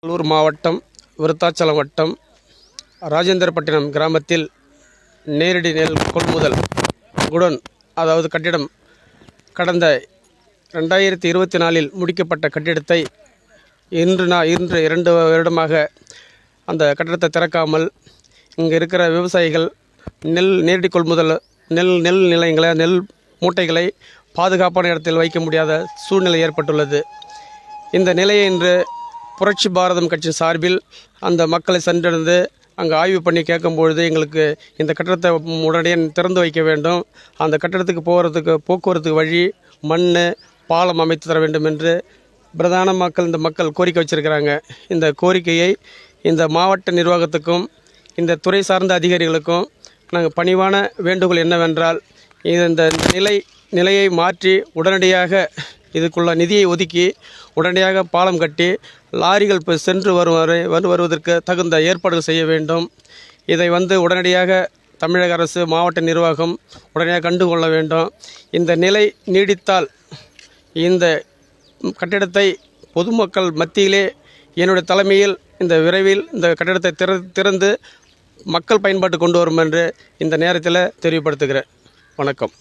கடலூர் மாவட்டம் விருத்தாச்சலம் வட்டம் ராஜேந்திரப்பட்டினம் கிராமத்தில் நேரடி நெல் கொள்முதல் குடோன் அதாவது கட்டிடம் கடந்த 2024 முடிக்கப்பட்ட கட்டிடத்தை இன்று 2 வருடமாக அந்த கட்டிடத்தை திறக்காமல் இங்கே இருக்கிற விவசாயிகள் நேரடி கொள்முதல் நெல் நிலையங்களை நெல் மூட்டைகளை பாதுகாப்பான இடத்தில் வைக்க முடியாத சூழ்நிலை ஏற்பட்டுள்ளது. இந்த நிலையை இன்று புரட்சி பாரதம் கட்சி சார்பில் அந்த மக்களை சென்றடைந்து அங்கே ஆய்வு பண்ணி கேட்கும்பொழுது எங்களுக்கு இந்த கட்டடத்தை உடனடியாக திறந்து வைக்க வேண்டும், அந்த கட்டடத்துக்கு போக்குவரத்துக்கு வழி மண் பாலம் அமைத்து தர வேண்டும் என்று பிரதான இந்த மக்கள் கோரிக்கை வச்சிருக்கிறாங்க. இந்த கோரிக்கையை இந்த மாவட்ட நிர்வாகத்துக்கும் இந்த துறை சார்ந்த அதிகாரிகளுக்கும் நாங்கள் பணிவான வேண்டுகோள் என்னவென்றால், இந்த நிலையை மாற்றி உடனடியாக இதுக்குள்ள நிதியை ஒதுக்கி உடனடியாக பாலம் கட்டி லாரிகள் சென்று வருவதற்கு தகுந்த ஏற்பாடுகள் செய்ய வேண்டும். இதை உடனடியாக தமிழக அரசு மாவட்ட நிர்வாகம் உடனடியாக கண்டுகொள்ள வேண்டும். இந்த நிலை நீடித்தால் இந்த கட்டிடத்தை பொதுமக்கள் மத்தியிலே என்னுடைய தலைமையில் விரைவில் இந்த கட்டிடத்தை திறந்து மக்கள் பயன்பாட்டு கொண்டு வரும் என்று இந்த நேரத்தில் தெரிவிப்படுத்துகிறேன். வணக்கம்.